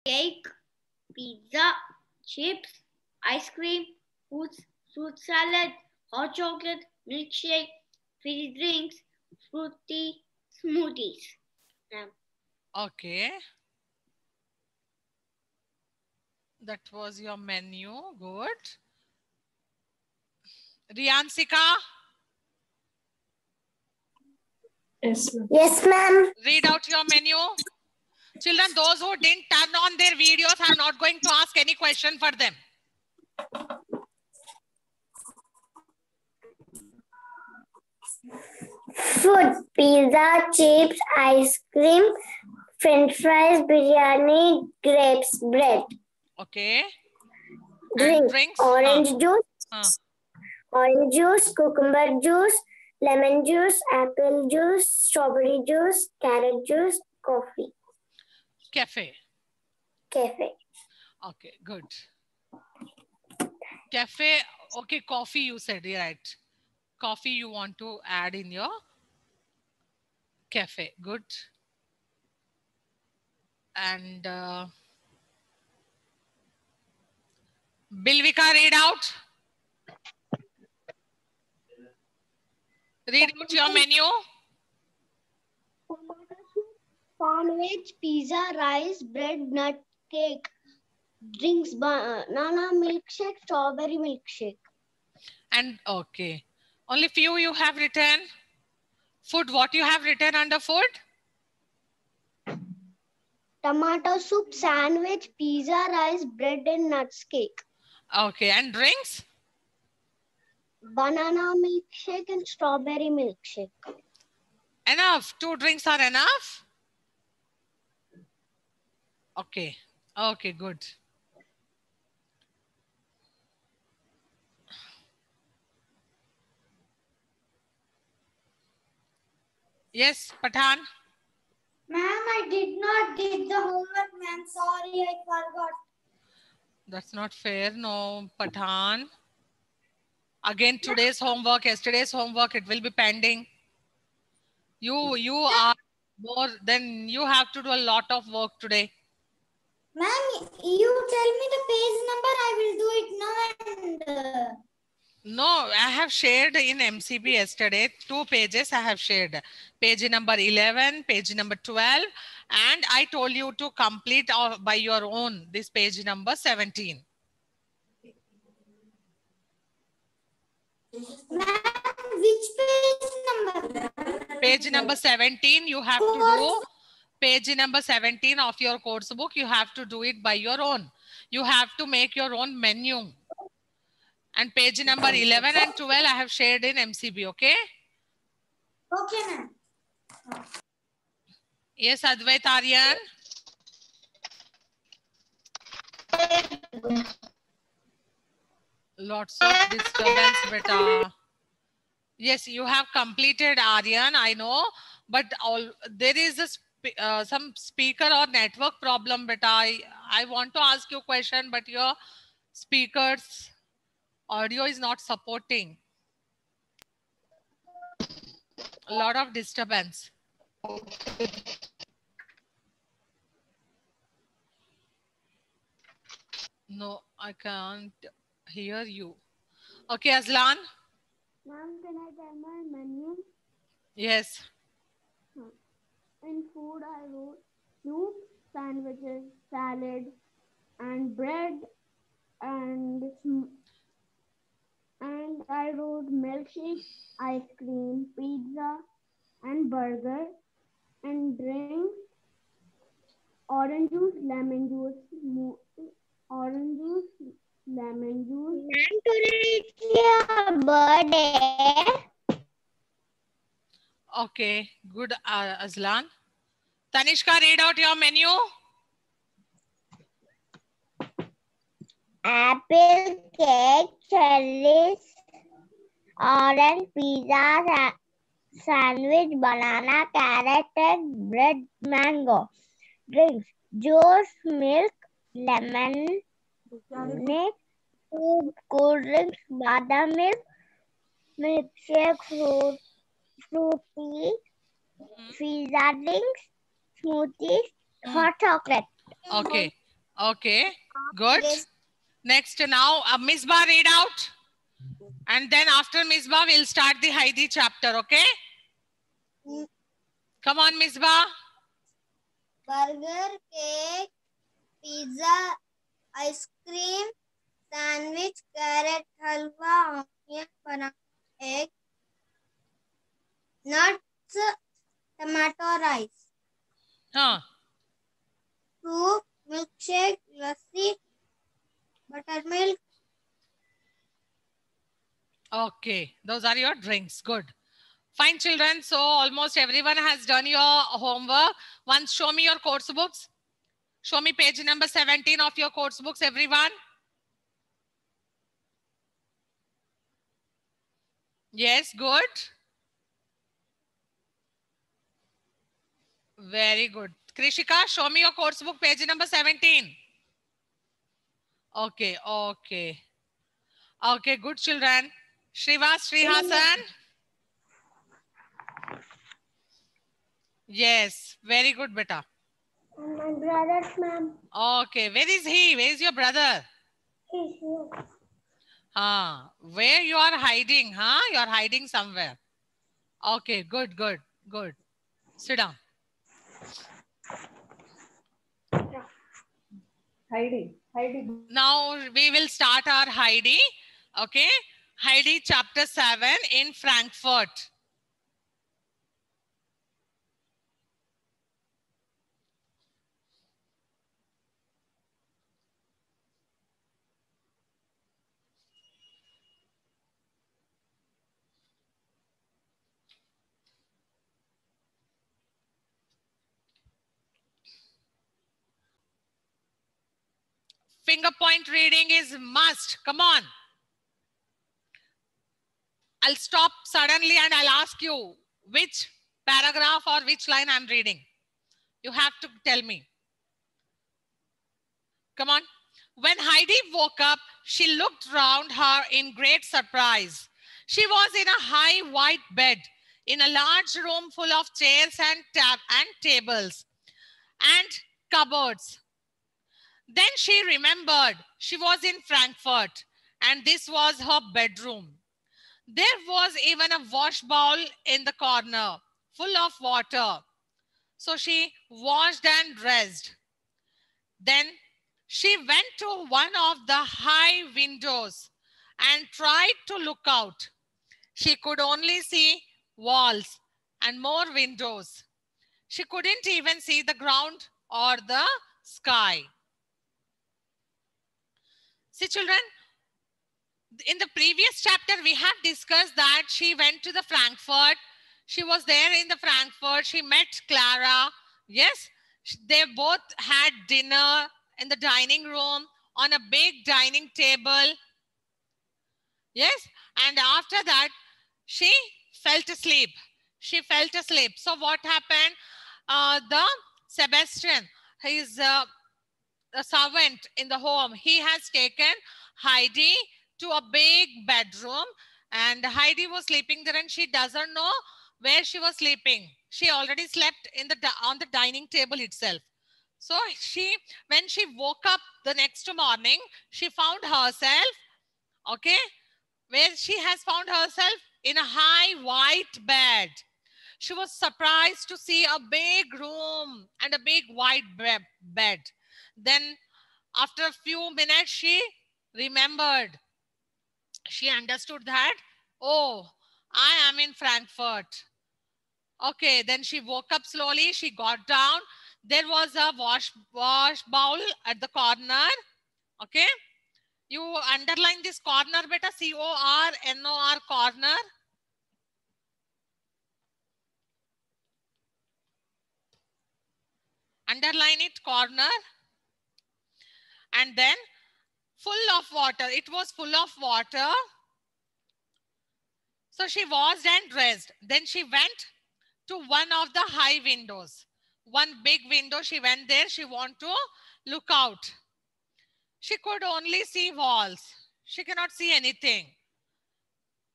cake, pizza, chips, ice cream, fruit salad, hot chocolate, milkshake, fizzy drinks, fruity smoothies. Okay. That was your menu. Good. Riyansika? Yes, ma'am. Read out your menu. Children, those who didn't turn on their videos, I'm not going to ask any question for them. Food, pizza, chips, ice cream, French fries, biryani, grapes, bread. Okay. Drink, Drinks? orange juice, cucumber juice, lemon juice, apple juice, strawberry juice, carrot juice, coffee. Cafe. Okay, good. Cafe, okay, coffee you said, right? Coffee you want to add in your cafe. Good. And Bilvika, read out. Read out your menu. Sandwich, pizza, rice, bread, nut cake, drinks, banana milkshake, strawberry milkshake. And okay, only few you have written. Food, what you have written under food? Tomato soup, sandwich, pizza, rice, bread and nuts cake. Okay, and drinks? Banana milkshake and strawberry milkshake. Enough. 2 drinks are enough? Okay. Okay, good. Yes, Pathan? Ma'am, I did not get the homework, ma'am. Sorry, I forgot. That's not fair. No, Pathan. Again, today's homework, yesterday's homework, it will be pending. You are more, then you have to do a lot of work today. Ma'am, you tell me the page number, I will do it now. No, I have shared in MCB yesterday, 2 pages I have shared. Page number 11, page number 12, and I told you to complete by your own this page number 17. Ma'am, which page number? Page number 17, you have to do page number 17 of your course book. You have to do it by your own. You have to make your own menu. And page number 11 and 12 I have shared in MCB, okay? Okay, ma'am. Yes, Advait Aryan. Lots of disturbance, beta. Yes, you have completed, Aryan, I know, but there is a some speaker or network problem, beta. I want to ask you a question, but your speaker's audio is not supporting. A lot of disturbance. No, I can't hear you. Okay, Aslan. Ma'am, can I tell my menu? Yes. In food, I wrote soup, sandwiches, salad, and bread, and I wrote milkshake, ice cream, pizza, and burger, and drinks, orange juice, lemon juice, orange juice, lemon juice. Ma'am, today it's your birthday. Okay, good, Aslan. Tanishka, read out your menu. Apple, cake, cherries, orange, pizza, sandwich, banana, carrot, egg, bread, mango. Drinks, juice, milk, lemon, cool drinks, badam milk, milkshake, fruity, pizza drinks, smoothies, hot chocolate. Okay. Okay, good. Yes. Next, now Misbah read out. And then after Misbah, we'll start the Heidi chapter, okay? Mm. Come on, Misbah. Burger, cake, pizza, ice cream, sandwich, carrot halwa, onion, banana, egg, nuts, tomato rice, Huh. soup, milkshake, lassi, buttermilk. Okay, those are your drinks. Good. Fine, children. So almost everyone has done your homework. Once show me your course books. Show me page number 17 of your course books, everyone. Yes, good. Very good. Krishika, show me your course book, page number 17. Okay, okay. Okay, good children. Shrivas, Srihasan. Yes, very good, beta. My brothers, ma'am. Okay, where is he? Where is your brother? He's here. Where you are hiding? Huh? You are hiding somewhere. Okay, good, good, good. Sit down. Heidi. Now we will start our Heidi. Okay, Heidi chapter 7 in Frankfurt. Finger point reading is must. Come on. I'll stop suddenly and I'll ask you which paragraph or which line I'm reading. You have to tell me. Come on. When Heidi woke up, she looked round her in great surprise. She was in a high white bed in a large room full of chairs and tables and cupboards. Then she remembered she was in Frankfurt and this was her bedroom. There was even a wash bowl in the corner full of water. So she washed and dressed. Then she went to one of the high windows and tried to look out. She could only see walls and more windows. She couldn't even see the ground or the sky. See, children, in the previous chapter, we have discussed that she went to the Frankfurt. She was there in the Frankfurt. She met Clara. Yes, they both had dinner in the dining room on a big dining table. Yes, and after that, she fell asleep. She fell asleep. So what happened? The Sebastian, his a servant in the home, he has taken Heidi to a big bedroom, and Heidi was sleeping there and she doesn't know where she was sleeping. She already slept in on the dining table itself. So when she woke up the next morning, she found herself, okay, where she has found herself in a high white bed. She was surprised to see a big room and a big white bed. Then after a few minutes, she remembered. She understood that, oh, I am in Frankfurt. Okay, then she woke up slowly. She got down. There was a wash bowl at the corner. Okay, you underline this corner, beta, cornor, corner. Underline it, corner. And then full of water. It was full of water. So she washed and dressed. Then she went to one of the high windows. One big window, she went there. She wanted to look out. She could only see walls. She cannot see anything.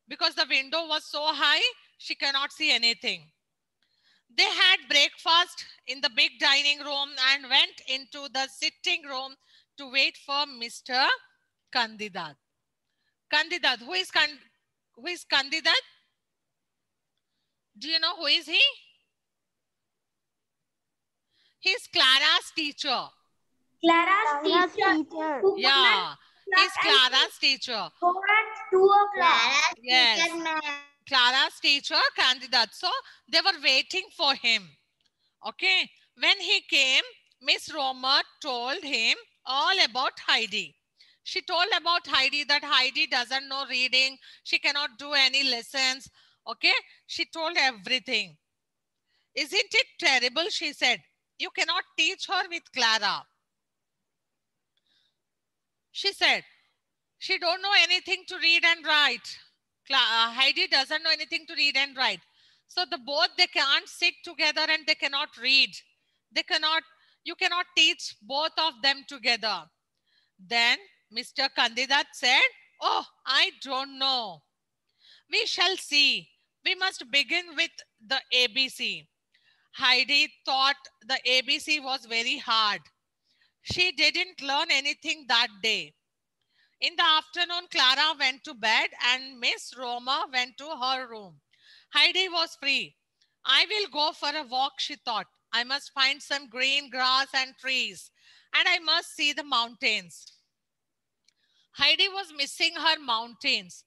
Because the window was so high, she cannot see anything. They had breakfast in the big dining room and went into the sitting room to wait for Mr. Candidat. Candidat, who is Candidat? Do you know who is he? He's Clara's teacher. Clara's teacher. Yeah, he's Clara's teacher. Go at 2 o'clock. Yes, Clara's teacher, Candidat. So they were waiting for him. Okay, when he came, Miss Roma told him all about Heidi. She told about Heidi that Heidi doesn't know reading. She cannot do any lessons. Okay, she told everything. Isn't it terrible? She said, you cannot teach her with Clara. She said, she don't know anything to read and write. Heidi doesn't know anything to read and write. So they can't sit together and they cannot read. You cannot teach both of them together. Then Mr. Candidat said, oh, I don't know. We shall see. We must begin with the ABC. Heidi thought the ABC was very hard. She didn't learn anything that day. In the afternoon, Clara went to bed and Miss Roma went to her room. Heidi was free. I will go for a walk, she thought. I must find some green grass and trees, and I must see the mountains. Heidi was missing her mountains,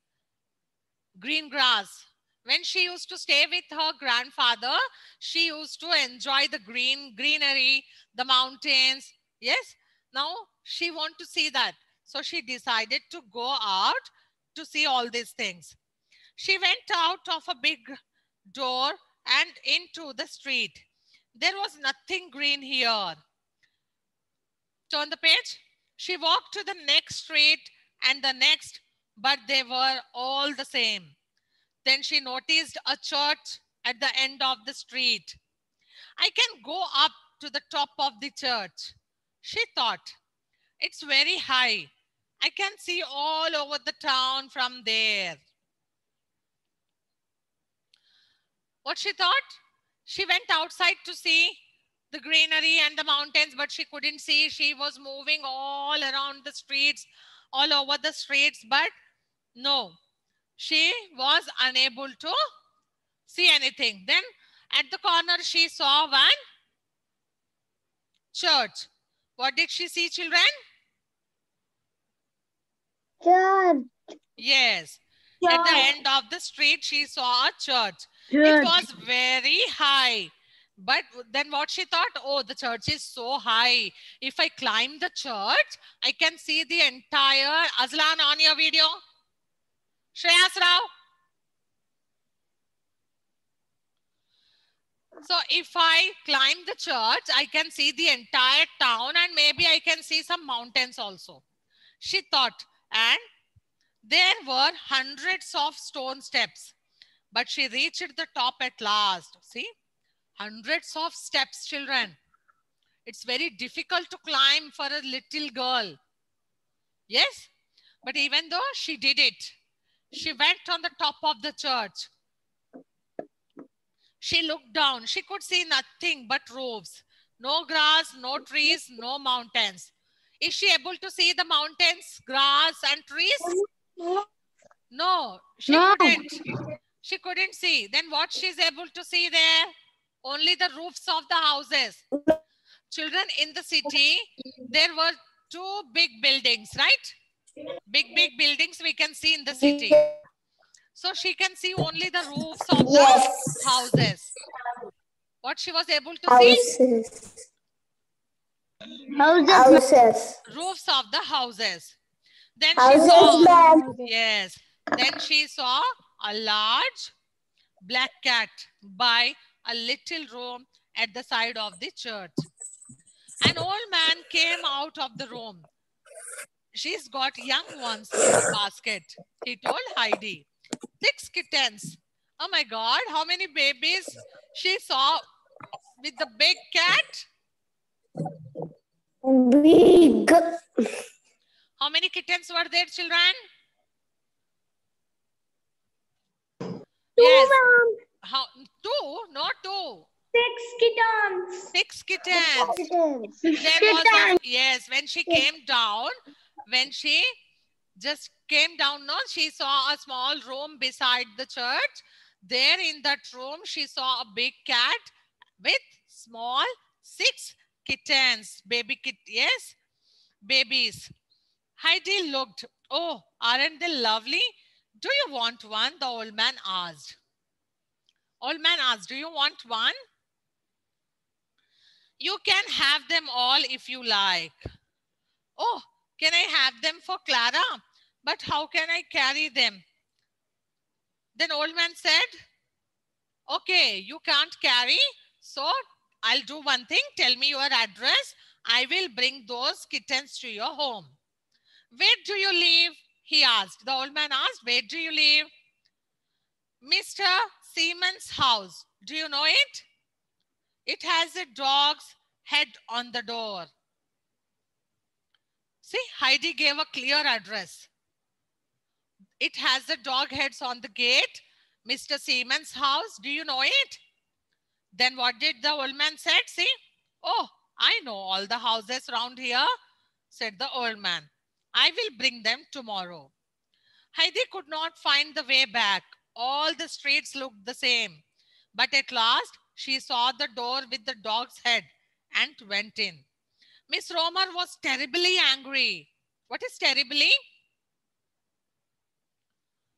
green grass. When she used to stay with her grandfather, she used to enjoy the greenery, the mountains. Yes, now she wants to see that. So she decided to go out to see all these things. She went out of a big door and into the street. There was nothing green here. Turn the page. She walked to the next street and the next, but they were all the same. Then she noticed a church at the end of the street. I can go up to the top of the church, she thought. It's very high. I can see all over the town from there. What she thought? She went outside to see the greenery and the mountains, but she couldn't see. She was moving all around the streets, all over the streets, but no, she was unable to see anything. Then at the corner, she saw one church. What did she see, children? Church. Yes. At the end of the street, she saw a church. It was very high. But then what she thought? Oh, the church is so high. If I climb the church, I can see the entire... Azlan, on your video. Shreyas Rao. So if I climb the church, I can see the entire town and maybe I can see some mountains also. She thought, and there were hundreds of stone steps, but she reached the top at last. See, hundreds of steps, children. It's very difficult to climb for a little girl. Yes, but even though she did it, she went on the top of the church. She looked down. She could see nothing but roofs. No grass, no trees, no mountains. Is she able to see the mountains, grass and trees? No, she couldn't. She couldn't see. Then what she's able to see there? Only the roofs of the houses. Children, in the city, there were two big buildings, right? Big buildings we can see in the city. So she can see only the roofs of the houses. What she was able to see? Houses. Roofs of the houses. Then she saw, yes. Then she saw a large black cat by a little room at the side of the church. An old man came out of the room. She's got young ones in the basket, he told Heidi. 6 kittens. Oh my God, how many babies she saw with the big cat? Big. How many kittens were there, children? Yes. How, 2? Not 2. 6 kittens. 6 kittens. Kittens. There was a, yes, when she came down, when she just came down, no, she saw a small room beside the church. There in that room, she saw a big cat with small 6 kittens, yes, babies. Heidi looked. Oh, aren't they lovely? Do you want one? The old man asked. Old man asked, do you want one? You can have them all if you like. Oh, can I have them for Clara? But how can I carry them? Then old man said, okay, you can't carry. So I'll do one thing. Tell me your address. I will bring those kittens to your home. Where do you live? He asked. The old man asked, where do you live? Mr. Seaman's house. Do you know it? It has a dog's head on the door. See, Heidi gave a clear address. It has the dog heads on the gate. Mr. Seaman's house. Do you know it? Then what did the old man said? See? Oh, I know all the houses around here, said the old man. I will bring them tomorrow. Heidi could not find the way back. All the streets looked the same. But at last, she saw the door with the dog's head and went in. Miss Romer was terribly angry. What is terribly?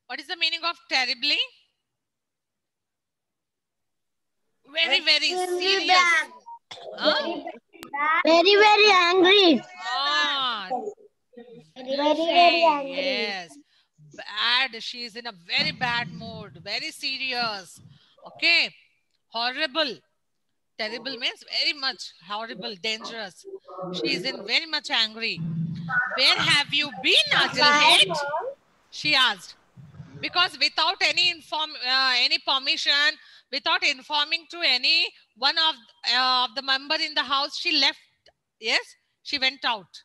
What is the meaning of terribly? Very, very serious. Huh? Very, very angry. Ah, Very angry. yes. Bad. She is in a very bad mood. Very serious. Okay. Horrible. Terrible means very much horrible, dangerous. She is in very much angry. Where have you been, Adelheid? She asked. Because without any permission, without informing to any one of the member in the house, she left. Yes, she went out.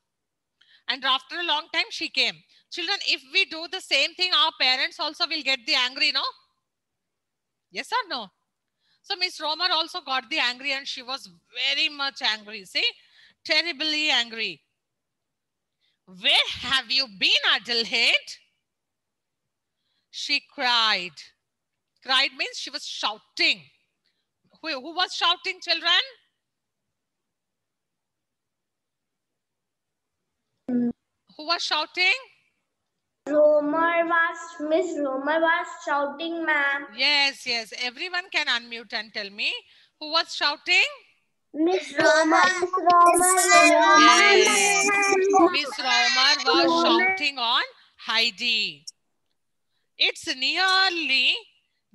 And after a long time, she came. Children, if we do the same thing, our parents also will get the angry, no? Yes or no? So Miss Romer also got the angry and she was very much angry. See, terribly angry. Where have you been, Adelheid? She cried. Cried means she was shouting. Who was shouting, children? Who was shouting? Miss Romer was shouting, ma'am. Yes, yes. Everyone can unmute and tell me. Who was shouting? Miss Romer. Yes. Miss Romer was shouting on Heidi. It's nearly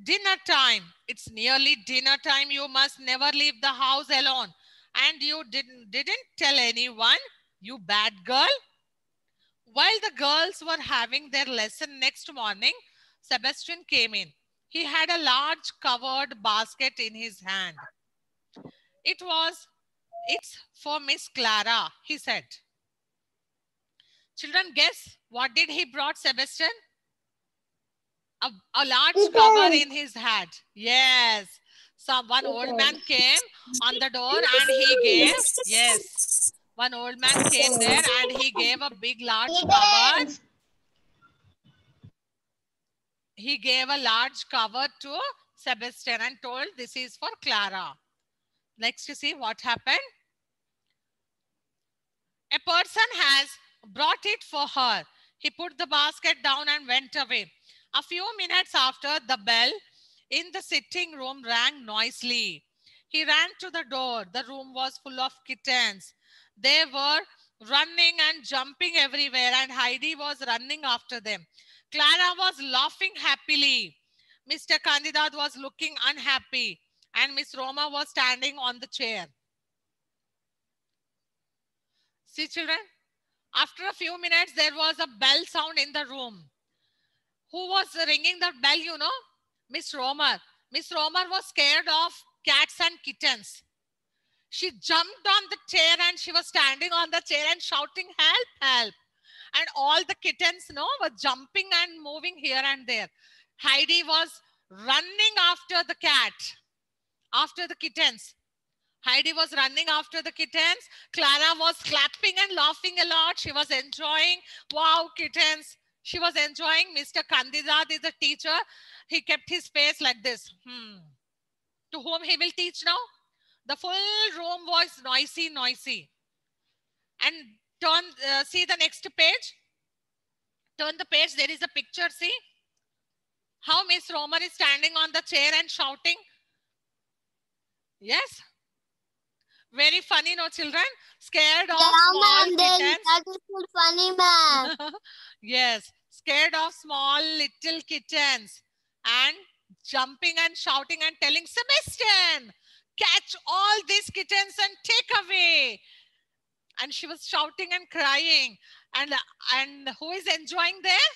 dinner time. It's nearly dinner time. You must never leave the house alone. And you didn't tell anyone, you bad girl. While the girls were having their lesson next morning, Sebastian came in. He had a large covered basket in his hand. It's for Miss Clara, he said. Children, guess what did he brought, Sebastian? A large cover in his hand. Yes. So one old man came on the door and he gave, yes. One old man came there and he gave a big large cover. He gave a large cover to Sebastian and told this is for Clara. Next, you see what happened. A person has brought it for her. He put the basket down and went away. A few minutes after, the bell in the sitting room rang noisily. He ran to the door. The room was full of kittens. They were running and jumping everywhere and Heidi was running after them. Clara was laughing happily. Mr. Candidat was looking unhappy and Miss Roma was standing on the chair. See, children, after a few minutes, there was a bell sound in the room. Who was ringing the bell, you know? Miss Romer. Miss Romer was scared of cats and kittens. She jumped on the chair and she was standing on the chair and shouting, help, help. And all the kittens, were jumping and moving here and there. Heidi was running after the cat. after the kittens. Heidi was running after the kittens. Clara was clapping and laughing a lot. She was enjoying. Wow, kittens. She was enjoying. Mr. Kandidat is a teacher. He kept his face like this. To whom he will teach now? The full room was noisy, noisy. And see the next page. Turn the page. There is a picture. See how Miss Romer is standing on the chair and shouting. Yes. Very funny, no children? Scared of small kittens. That is so funny, ma'am. Yes, scared of small little kittens and jumping and shouting and telling Sebastian, catch all these kittens and take away. And she was shouting and crying. And who is enjoying there?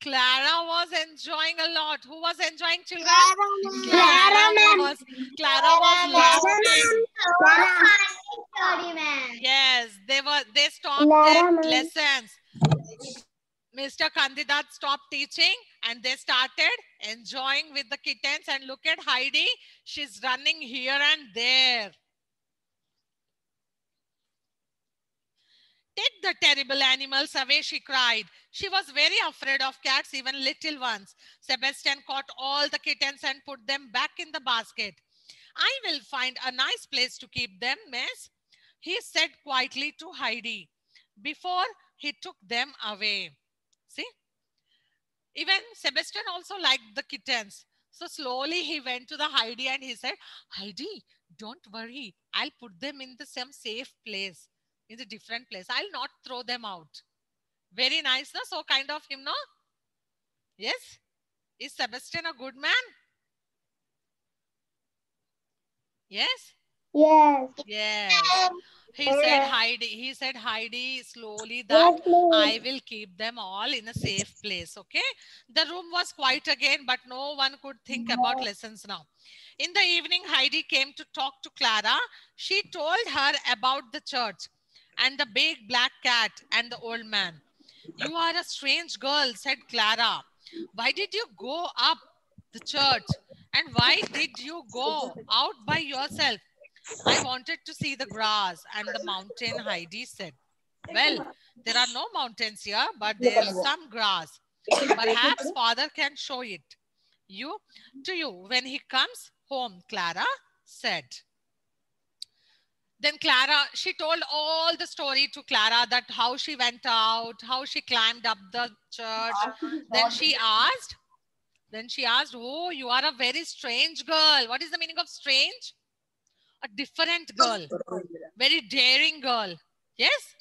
Clara was enjoying a lot. Who was enjoying, children? Clara was laughing. Yes, they stopped their lessons. Mr. Kandidat stopped teaching and they started enjoying with the kittens. And look at Heidi. She's running here and there. Take the terrible animals away, she cried. She was very afraid of cats, even little ones. Sebastian caught all the kittens and put them back in the basket. I will find a nice place to keep them, miss, he said quietly to Heidi before he took them away. See? Even Sebastian also liked the kittens. So slowly he went to the Heidi and he said, Heidi, don't worry. I'll put them in some safe place, in a different place. I'll not throw them out. Very nice, no? So kind of him, no? Yes? Is Sebastian a good man? Yes? Yes. Yes. He said, Heidi, slowly that I will keep them all in a safe place. Okay. The room was quiet again, but no one could think about lessons now. In the evening, Heidi came to talk to Clara. She told her about the church and the big black cat and the old man. You are a strange girl, said Clara. Why did you go up the church? And why did you go out by yourself? I wanted to see the grass and the mountain, Heidi said. Well, there are no mountains here, but there is some grass. Perhaps father can show it to you when he comes home, Clara said. Then Clara, she told all the story to Clara, that how she went out, how she climbed up the church. Then she asked, oh, you are a very strange girl. What is the meaning of strange? A different girl, very daring girl. Yes?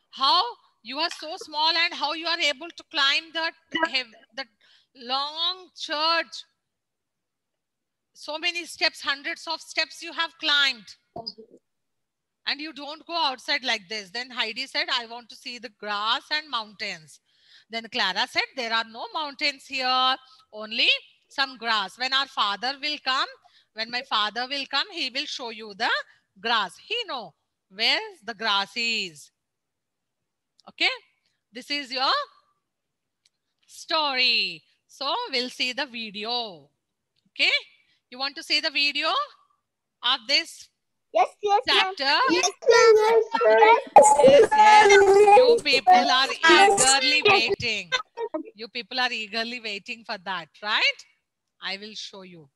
How you are so small and how you are able to climb that long church. So many steps, hundreds of steps you have climbed. And you don't go outside like this. Then Heidi said, I want to see the grass and mountains. Then Clara said, there are no mountains here, only some grass. When our father will come, when my father will come, he will show you the grass. He know where the grass is. Okay. This is your story. So we'll see the video. Okay. You want to see the video of this chapter? Yes. You people are eagerly waiting. You people are eagerly waiting for that, right? I will show you.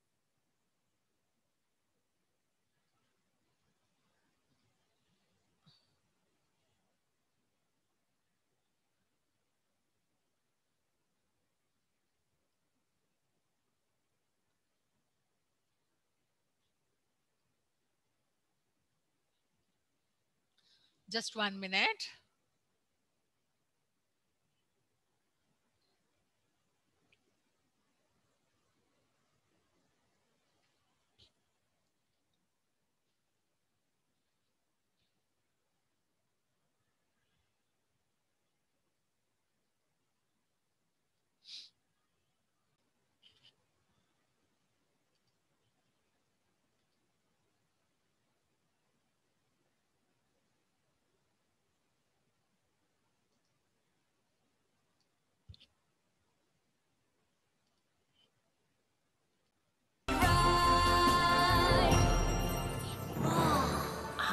Just 1 minute.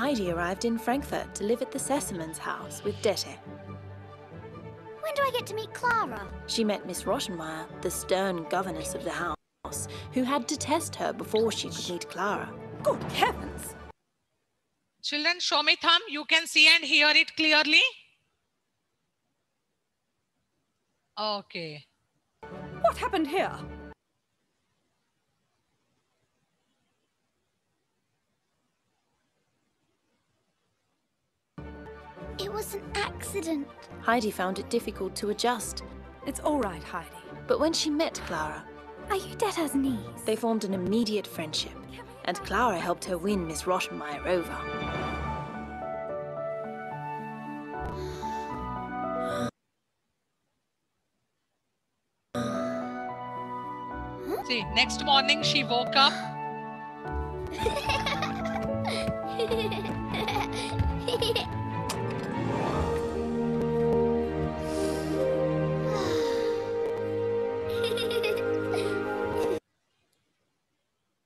Heidi arrived in Frankfurt to live at the Sesselmans' house with Dette. When do I get to meet Clara? She met Miss Rottenmeier, the stern governess of the house, who had to test her before she could meet Clara. Good heavens! Children, show me thumb. You can see and hear it clearly. Okay. What happened here? It was an accident. Heidi found it difficult to adjust, It's all right, Heidi. but when she met Clara, Are you Dette's niece? they formed an immediate friendship, and Clara helped her win Miss Rottenmeier over. See, next morning she woke up.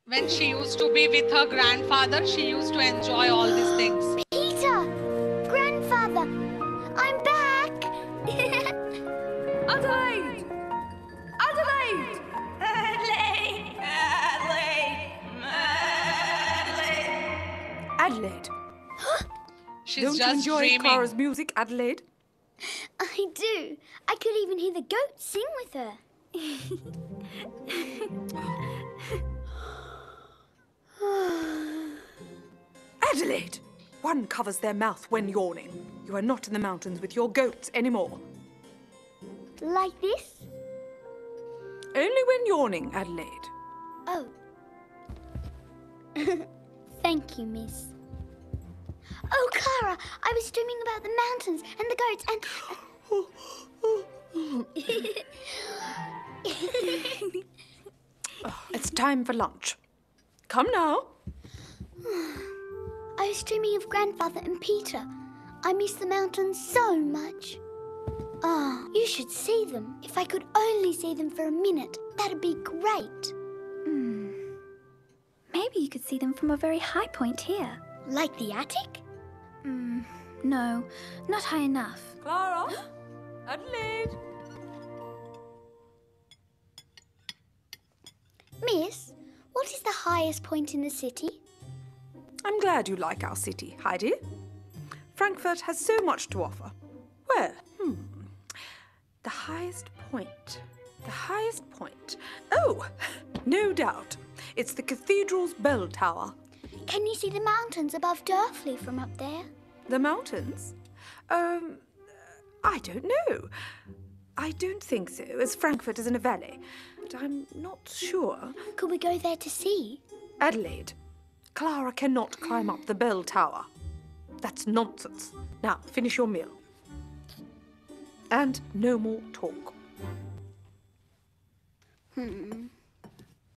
When she used to be with her grandfather, she used to enjoy all these things. Peter! Grandfather! I'm back! Adelaide! Adelaide! Adelaide! She's Don't you just enjoy dreaming. Clara's music, Adelaide? I do. I could even hear the goat sing with her. Adelaide! One covers their mouth when yawning. You are not in the mountains with your goats anymore. Like this? Only when yawning, Adelaide. Oh. Thank you, miss. Oh, Clara, I was dreaming about the mountains and the goats and... It's time for lunch. Come now. I was dreaming of Grandfather and Peter. I miss the mountains so much. Ah, you should see them. If I could only see them for a minute, that'd be great. Maybe you could see them from a very high point here. Like the attic? No, not high enough. Clara? Adelaide? Miss, what is the highest point in the city? I'm glad you like our city, Heidi. Frankfurt has so much to offer. Where? The highest point. The highest point. Oh, no doubt. It's the cathedral's bell tower. Can you see the mountains above Dörfli from up there? The mountains? I don't know. I don't think so, as Frankfurt is in a valley. But I'm not sure. Could we go there to see? Adelaide, Clara cannot climb up the bell tower. That's nonsense. Now, finish your meal. And no more talk.